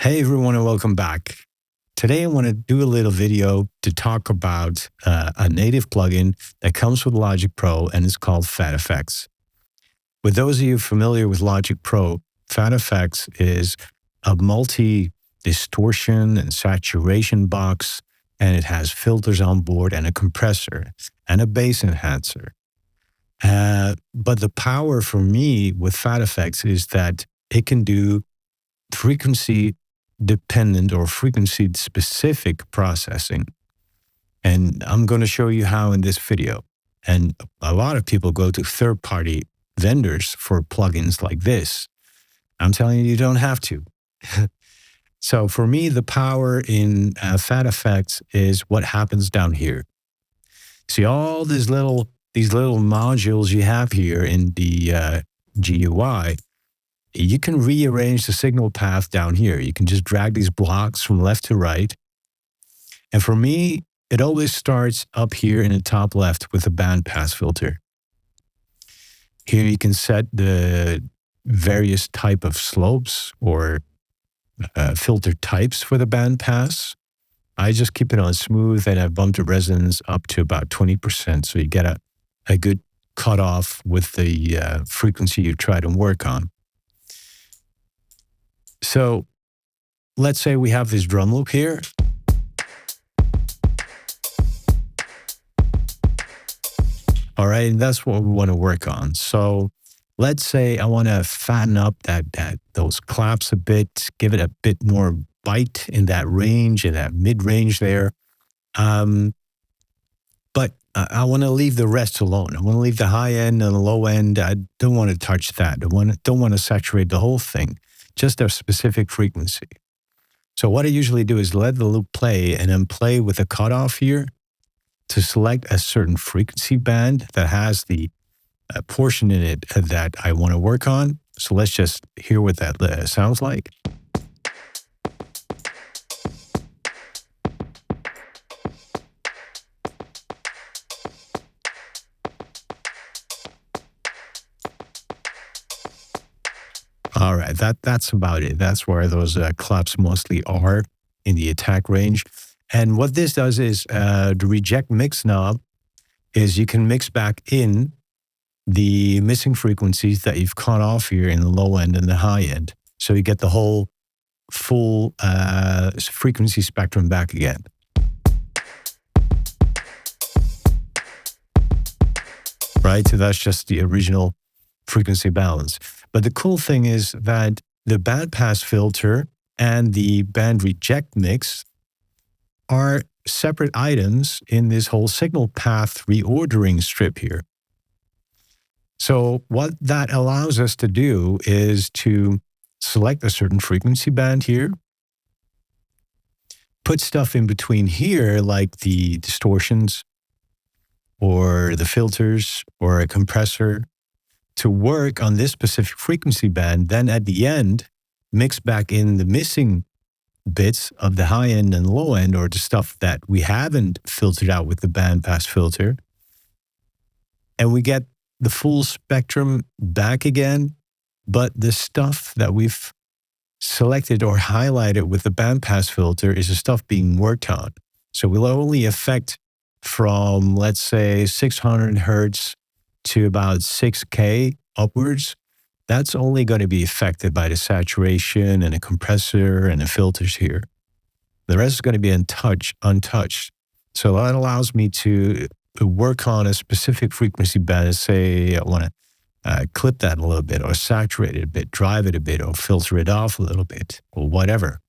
Hey everyone and welcome back. Today I want to do a little video to talk about a native plugin that comes with Logic Pro and it's called Phat FX. With those of you familiar with Logic Pro, Phat FX is a multi-distortion and saturation box, and it has filters on board and a compressor and a bass enhancer. But the power for me with Phat FX is that it can do frequency dependent or frequency specific processing. And I'm going to show you how in this video. And a lot of people go to third-party vendors for plugins like this. I'm telling you, you don't have to. So for me, the power in Phat FX is what happens down here. See all these little modules you have here in the GUI. You can rearrange the signal path down here. You can just drag these blocks from left to right. And for me, it always starts up here in the top left with a bandpass filter. Here you can set the various type of slopes or filter types for the bandpass. I just keep it on smooth and I bump the resonance up to about 20%. So you get a good cutoff with the frequency you try to work on. So let's say we have this drum loop here. All right, and that's what we want to work on. So let's say I want to fatten up those claps a bit, give it a bit more bite in that range, in that mid-range there. But I want to leave the rest alone. I want to leave the high end and the low end. I don't want to touch that. I don't want to saturate the whole thing. Just a specific frequency. So what I usually do is let the loop play and then play with a cutoff here to select a certain frequency band that has the portion in it that I want to work on. So let's just hear what that sounds like. All right, that's about it. That's where those claps mostly are in the attack range. And what this does is the reject mix knob is you can mix back in the missing frequencies that you've cut off here in the low end and the high end. So you get the whole full frequency spectrum back again. Right, so that's just the original frequency balance. But the cool thing is that the bandpass filter and the band reject mix are separate items in this whole signal path reordering strip here. So what that allows us to do is to select a certain frequency band here, put stuff in between here like the distortions or the filters or a compressor, to work on this specific frequency band, then at the end, mix back in the missing bits of the high end and low end, or the stuff that we haven't filtered out with the bandpass filter. And we get the full spectrum back again, but the stuff that we've selected or highlighted with the bandpass filter is the stuff being worked on. So we'll only affect from, let's say, 600 hertz to about 6K upwards. That's only going to be affected by the saturation and a compressor and the filters here. The rest is going to be untouched. So that allows me to work on a specific frequency band and say I want to clip that a little bit or saturate it a bit, drive it a bit or filter it off a little bit or whatever.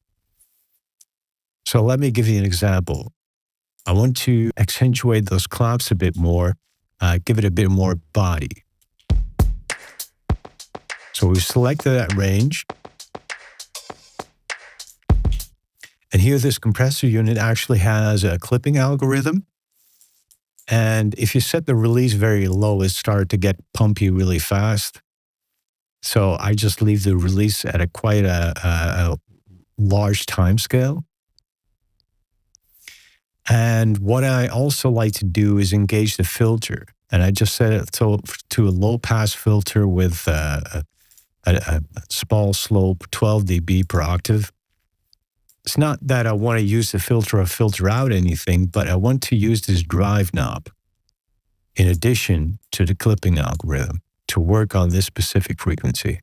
So let me give you an example. I want to accentuate those claps a bit more, give it a bit more body. So we've selected that range. And here this compressor unit actually has a clipping algorithm. And if you set the release very low, it starts to get pumpy really fast. So I just leave the release at quite a large time scale. And what I also like to do is engage the filter. And I just set it to a low pass filter with a small slope, 12 dB per octave. It's not that I want to use the filter or filter out anything, but I want to use this drive knob in addition to the clipping algorithm to work on this specific frequency.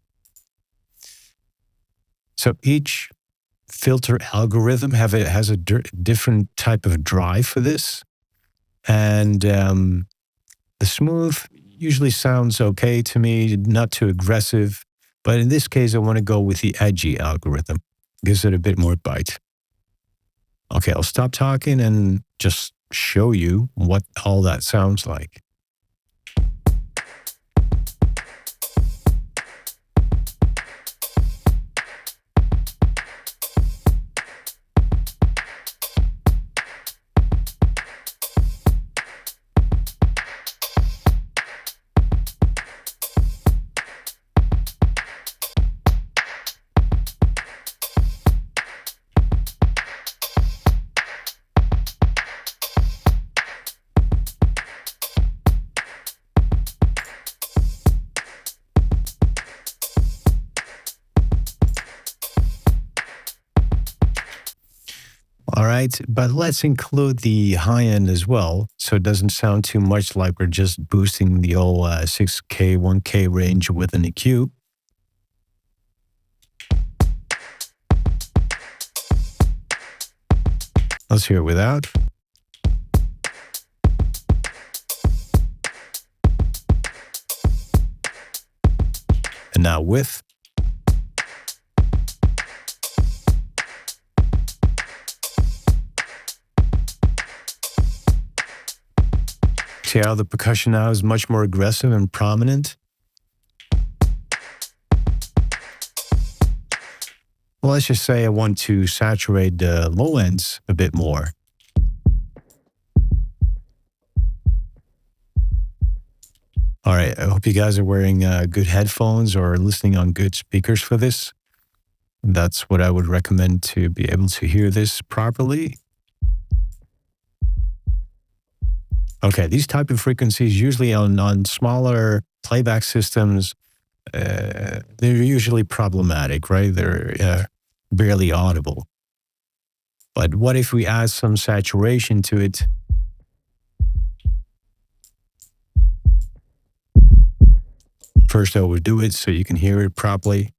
So each filter algorithm has a different type of drive for this. And the smooth usually sounds okay to me, not too aggressive. But in this case, I want to go with the edgy algorithm. Gives it a bit more bite. Okay, I'll stop talking and just show you what all that sounds like. All right, but let's include the high end as well, so it doesn't sound too much like we're just boosting the old 6K, 1K range with an EQ. Let's hear it without. And now with. See how the percussion now is much more aggressive and prominent? Well, let's just say I want to saturate the low ends a bit more. All right, I hope you guys are wearing good headphones or listening on good speakers for this. That's what I would recommend to be able to hear this properly. Okay, these type of frequencies usually on smaller playback systems, they're usually problematic, right? They're barely audible. But what if we add some saturation to it? First, I would do it so you can hear it properly.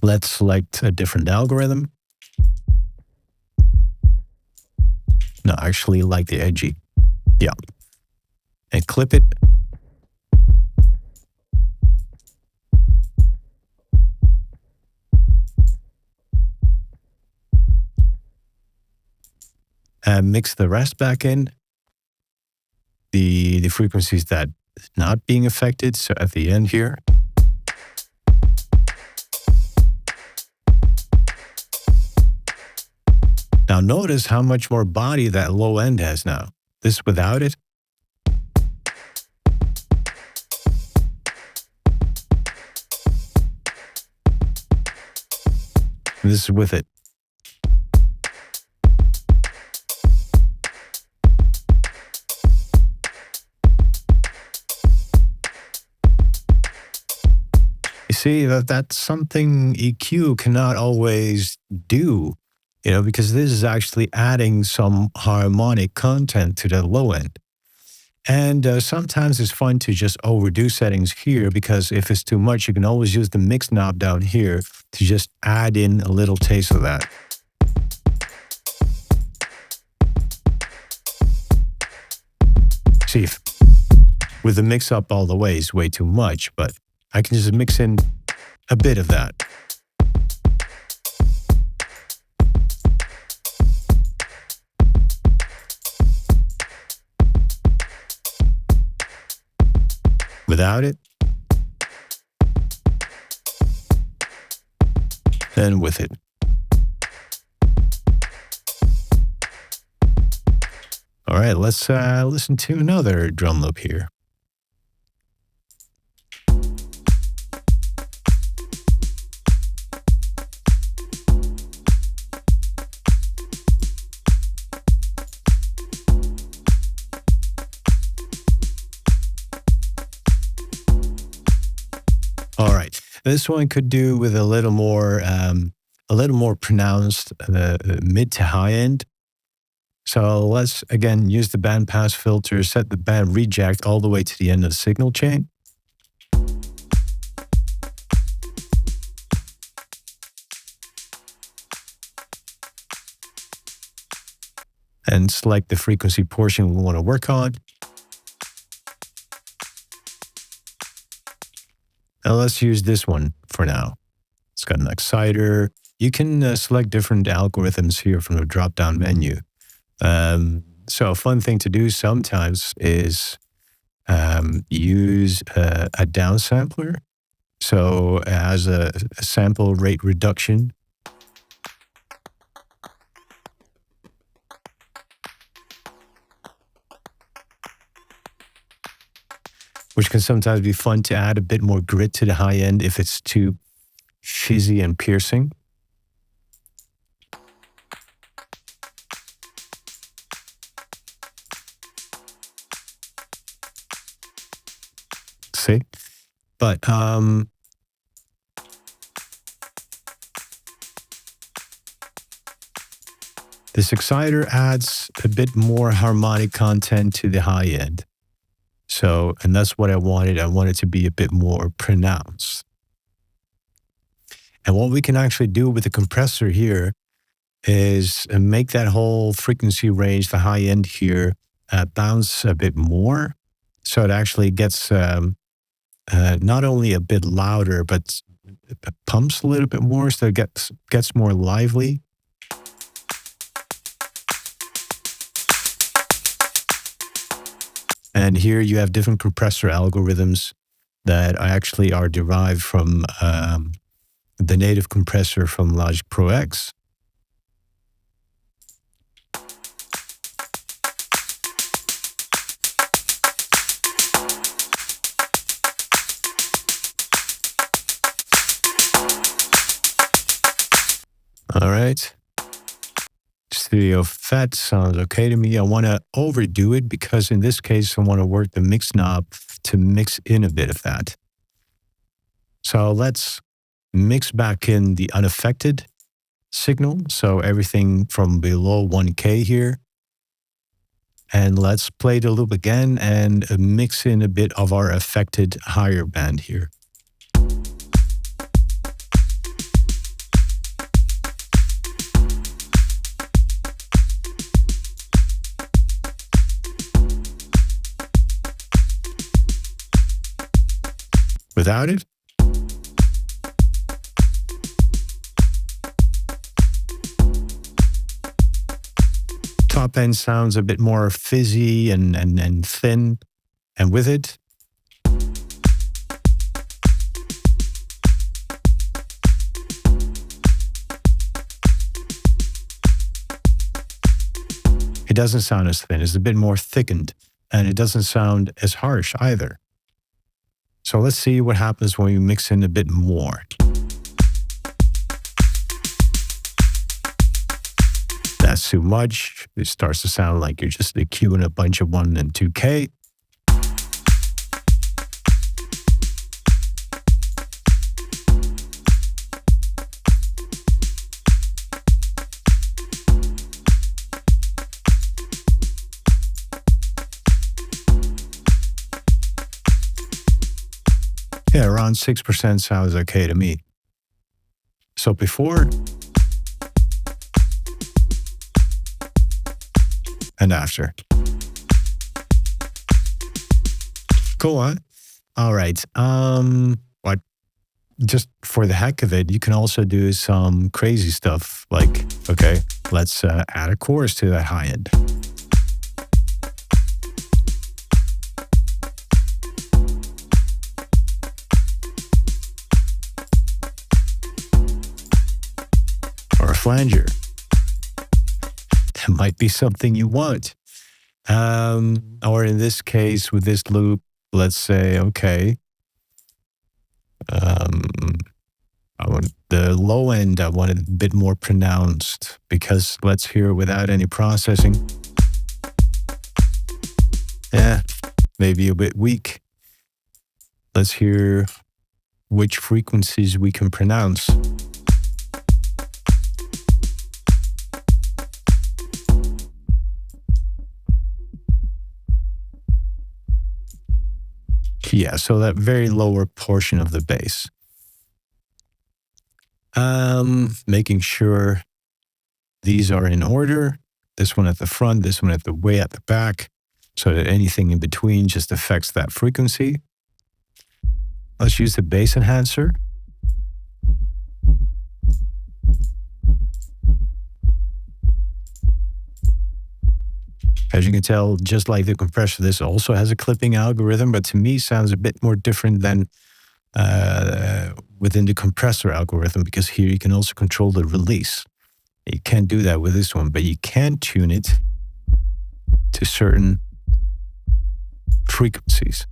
Let's select a different algorithm. No, actually like the edgy. Yeah. And clip it. And mix the rest back in. The frequencies that is not being affected. So at the end here. Now notice how much more body that low end has now. This without it. And this is with it. You see, that's something EQ cannot always do. You know, because this is actually adding some harmonic content to the low end. And sometimes it's fun to just overdo settings here, because if it's too much, you can always use the mix knob down here to just add in a little taste of that. See, if with the mix up all the way is way too much, but I can just mix in a bit of that. Without it, then with it. All right, let's listen to another drum loop here. This one could do with a little more pronounced mid to high end. So let's again use the bandpass filter, set the band reject all the way to the end of the signal chain. And select the frequency portion we want to work on. Now let's use this one for now. It's got an exciter. You can select different algorithms here from the drop-down menu. So a fun thing to do sometimes is use a downsampler. So it has a sample rate reduction. Which can sometimes be fun to add a bit more grit to the high end if it's too fizzy and piercing. See? But this exciter adds a bit more harmonic content to the high end. So, and that's what I wanted. I wanted to be a bit more pronounced. And what we can actually do with the compressor here is make that whole frequency range, the high end here, bounce a bit more. So it actually gets not only a bit louder, but it pumps a little bit more, so it gets more lively. And here you have different compressor algorithms that actually are derived from the native compressor from Logic Pro X. All right. Studio Phat sounds okay to me. I want to overdo it because in this case, I want to work the mix knob to mix in a bit of that. So let's mix back in the unaffected signal. So everything from below 1K here. And let's play the loop again and mix in a bit of our affected higher band here. Without it, top end sounds a bit more fizzy and thin, and with it, it doesn't sound as thin. It's a bit more thickened, and it doesn't sound as harsh either. So let's see what happens when we mix in a bit more. That's too much. It starts to sound like you're just EQing a bunch of 1 and 2K. Yeah, around 6% sounds okay to me. So before and after. Cool, huh? All right. What? Just for the heck of it, you can also do some crazy stuff. Like, okay, let's add a chorus to that high end. Or a flanger. That might be something you want. Or in this case, with this loop, let's say, okay, I want the low end, I want it a bit more pronounced because let's hear it without any processing. Yeah, maybe a bit weak. Let's hear which frequencies we can pronounce. Yeah, so that very lower portion of the bass. Making sure these are in order. This one at the front, this one way at the back, so that anything in between just affects that frequency. Let's use the bass enhancer. As you can tell, just like the compressor, this also has a clipping algorithm, but to me sounds a bit more different than within the compressor algorithm, because here you can also control the release. You can't do that with this one, but you can tune it to certain frequencies.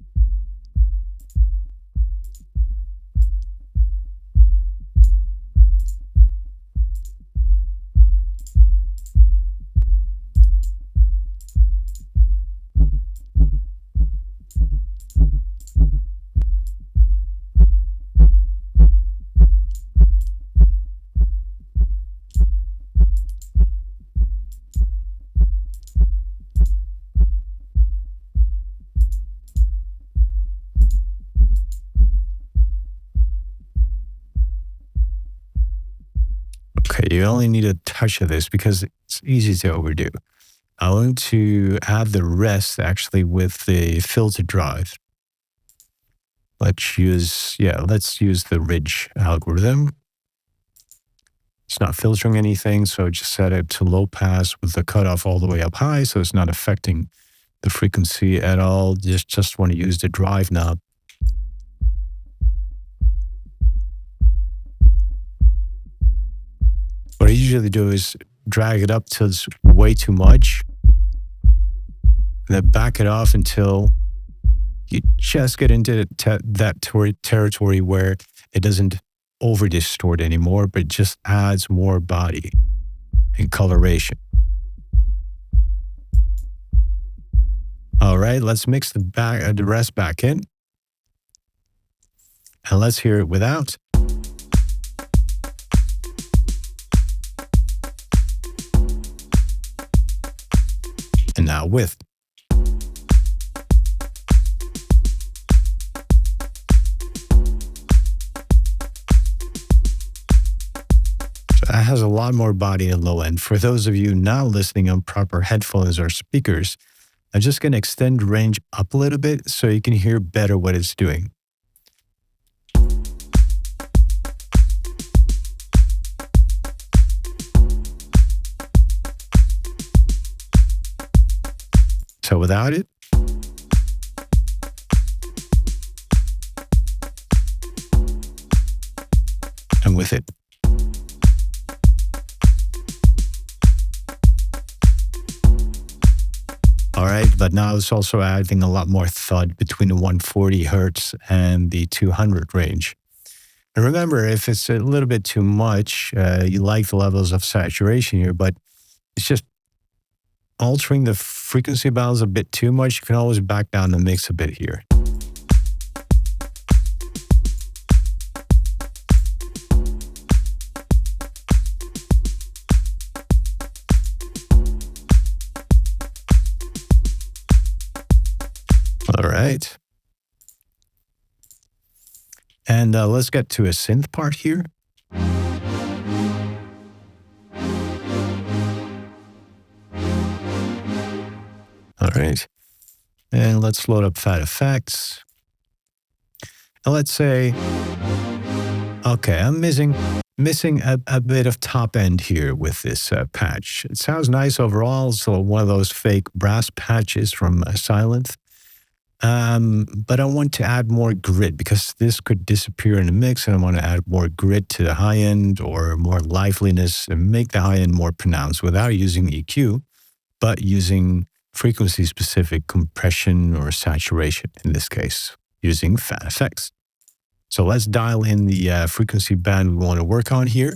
Okay, you only need a touch of this because it's easy to overdo. I want to add the rest actually with the filter drive. Let's use the ridge algorithm. It's not filtering anything, so just set it to low pass with the cutoff all the way up high, so it's not affecting the frequency at all. Just want to use the drive knob. What I usually do is drag it up till it's way too much, and then back it off until you just get into that territory where it doesn't over distort anymore, but just adds more body and coloration. All right, let's mix the rest back in, and let's hear it without. And now with. That has a lot more body and low end. For those of you now listening on proper headphones or speakers, I'm just going to extend range up a little bit so you can hear better what it's doing. So without it, and with it. All right, but now it's also adding a lot more thud between the 140 hertz and the 200 range. And remember, if it's a little bit too much, you like the levels of saturation here, but it's just altering the frequency balance a bit too much. You can always back down the mix a bit here. All right. And let's get to a synth part here. All right. And let's load up Phat FX. And let's say, okay, I'm missing a bit of top end here with this patch. It sounds nice overall. So one of those fake brass patches from Silent. But I want to add more grit because this could disappear in the mix, and I want to add more grit to the high end or more liveliness and make the high end more pronounced without using EQ, but using frequency-specific compression or saturation, in this case, using Phat FX. So let's dial in the frequency band we want to work on here.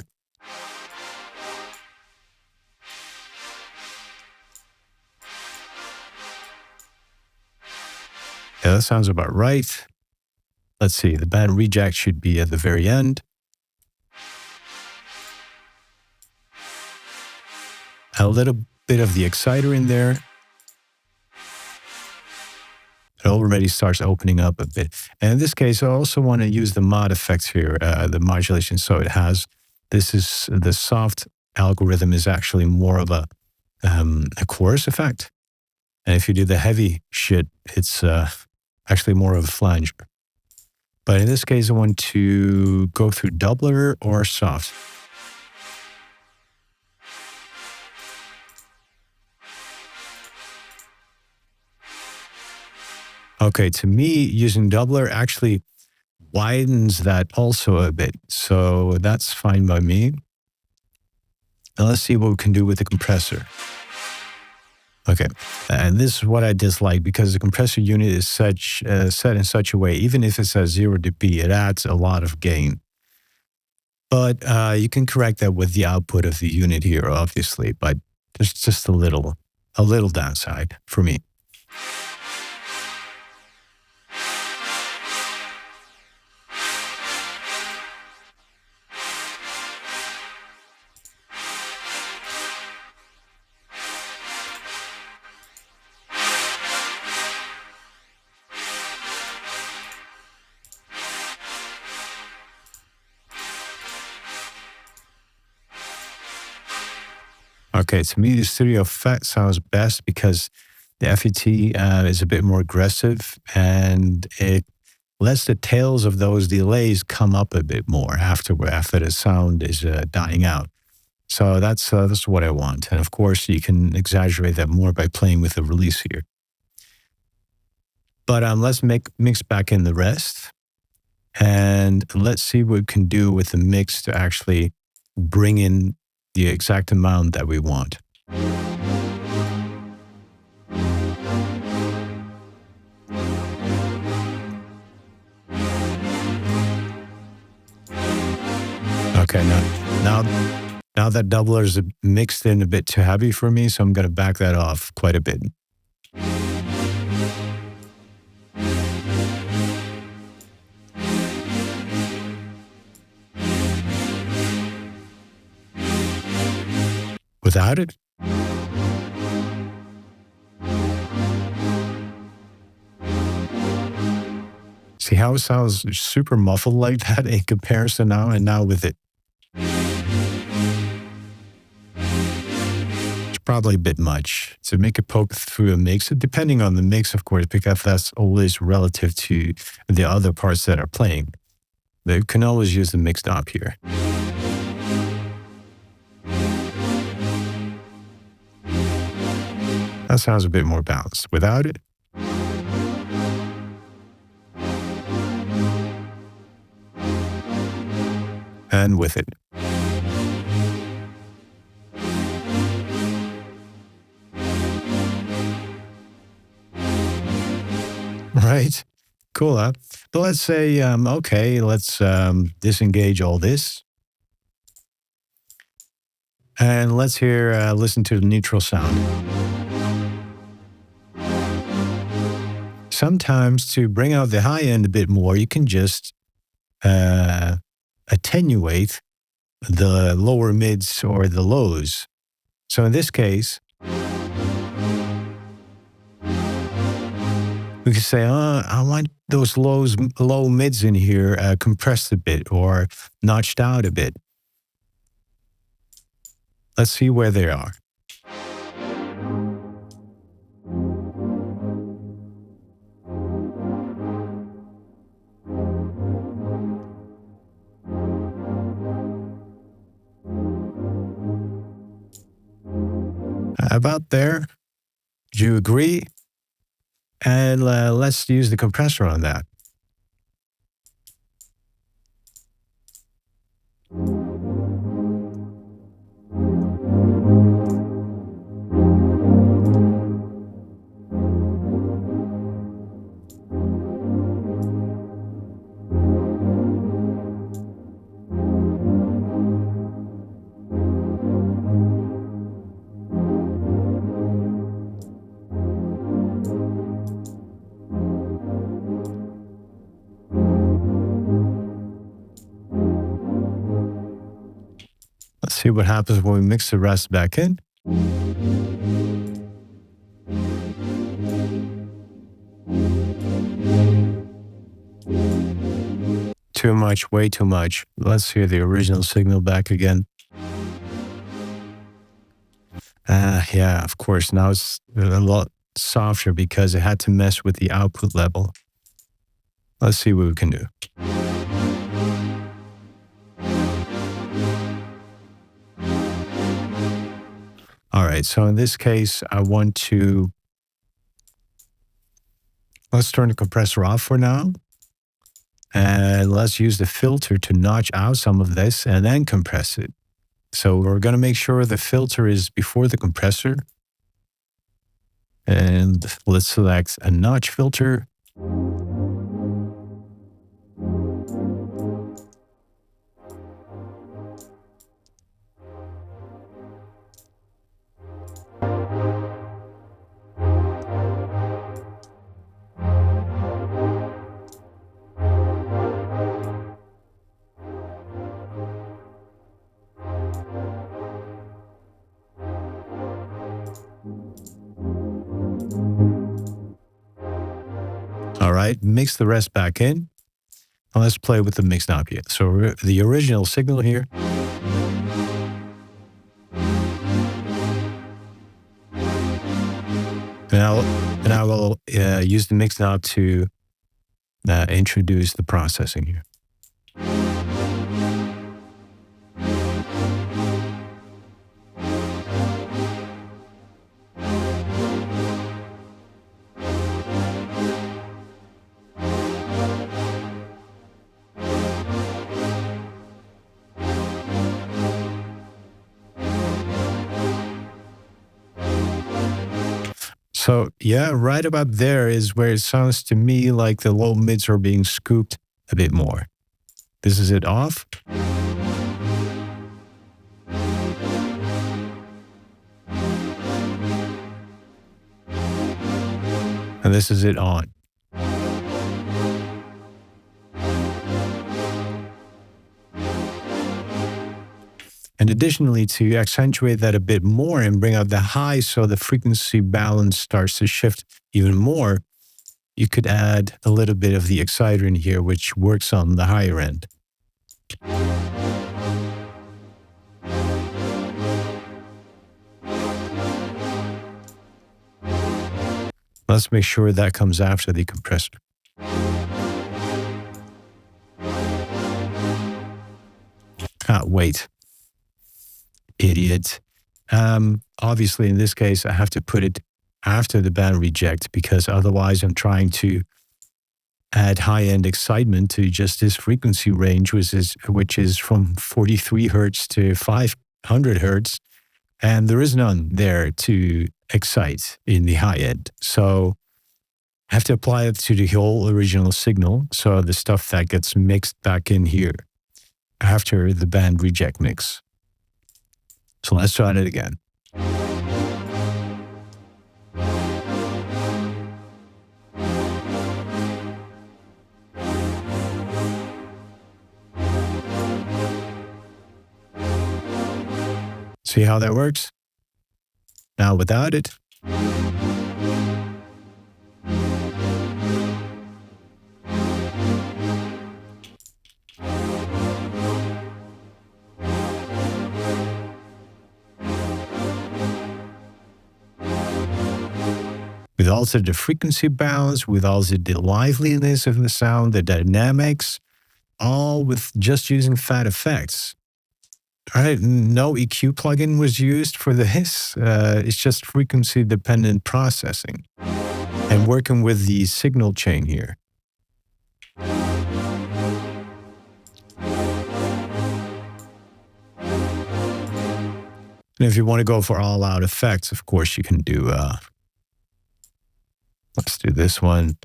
Yeah, that sounds about right. Let's see, the band reject should be at the very end. A little bit of the exciter in there. It already starts opening up a bit. And in this case, I also want to use the mod effects here, the modulation. So it has, this is, the soft algorithm is actually more of a chorus effect. And if you do the heavy shit, it's actually more of a flanger. But in this case, I want to go through doubler or soft. Okay, to me, using doubler actually widens that also a bit. So that's fine by me. Now let's see what we can do with the compressor. Okay, and this is what I dislike because the compressor unit is such set in such a way, even if it says 0 dB, it adds a lot of gain. But you can correct that with the output of the unit here, obviously, but there's just a little downside for me. Okay, to me, the stereo FET sounds best because the FET is a bit more aggressive and it lets the tails of those delays come up a bit more after the sound is dying out. So that's what I want. And of course, you can exaggerate that more by playing with the release here. But let's mix back in the rest. And let's see what we can do with the mix to actually bring in the exact amount that we want. Okay, now that doubler is mixed in a bit too heavy for me, so I'm going to back that off quite a bit. Without it? See how it sounds super muffled like that in comparison now, and now with it. It's probably a bit much to make it poke through a mix, depending on the mix, of course, because that's always relative to the other parts that are playing. You can always use the mixed up here. That sounds a bit more balanced. Without it, and with it. Right? Cool, huh? But let's say, okay, let's disengage all this. And let's listen to the neutral sound. Sometimes to bring out the high end a bit more, you can just attenuate the lower mids or the lows. So in this case, we can say, I want those low mids in here compressed a bit or notched out a bit. Let's see where they are. About there. Do you agree? And let's use the compressor on that. See what happens when we mix the rest back in. Too much, way too much. Let's hear the original signal back again. Yeah, of course. Now it's a lot softer because it had to mess with the output level. Let's see what we can do. All right, so in this case, let's turn the compressor off for now. And let's use the filter to notch out some of this and then compress it. So we're going to make sure the filter is before the compressor. And let's select a notch filter. All right, mix the rest back in. Now let's play with the mix knob here. So the original signal here. And I will use the mix knob to introduce the processing here. So yeah, right about there is where it sounds to me like the low mids are being scooped a bit more. This is it off. And this is it on. And additionally, to accentuate that a bit more and bring out the high so the frequency balance starts to shift even more, you could add a little bit of the exciter in here, which works on the higher end. Let's make sure that comes after the compressor. Wait. Idiot. Obviously, in this case, I have to put it after the band reject because otherwise I'm trying to add high-end excitement to just this frequency range, which is from 43 hertz to 500 hertz, and there is none there to excite in the high end. So I have to apply it to the whole original signal, so the stuff that gets mixed back in here after the band reject mix. So let's try it again. See how that works? Now without it. With also the frequency balance, with also the liveliness of the sound, the dynamics, all with just using Phat FX. All right, no EQ plugin was used for this. It's just frequency-dependent processing and working with the signal chain here. And if you want to go for all-out effects, of course, you can do... let's do this one.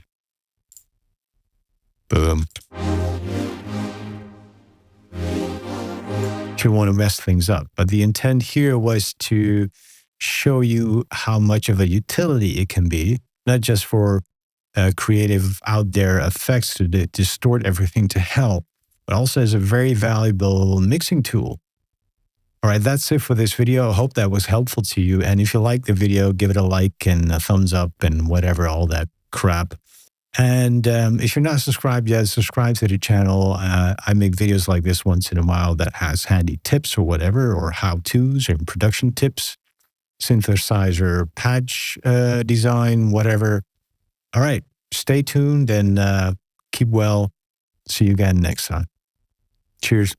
Boom. If you want to mess things up. But the intent here was to show you how much of a utility it can be, not just for creative out there effects to distort everything to hell, but also as a very valuable mixing tool. All right, that's it for this video. I hope that was helpful to you. And if you like the video, give it a like and a thumbs up and whatever, all that crap. And if you're not subscribed yet, subscribe to the channel. I make videos like this once in a while that has handy tips or whatever, or how-tos and production tips, synthesizer patch design, whatever. All right, stay tuned and keep well. See you again next time. Cheers.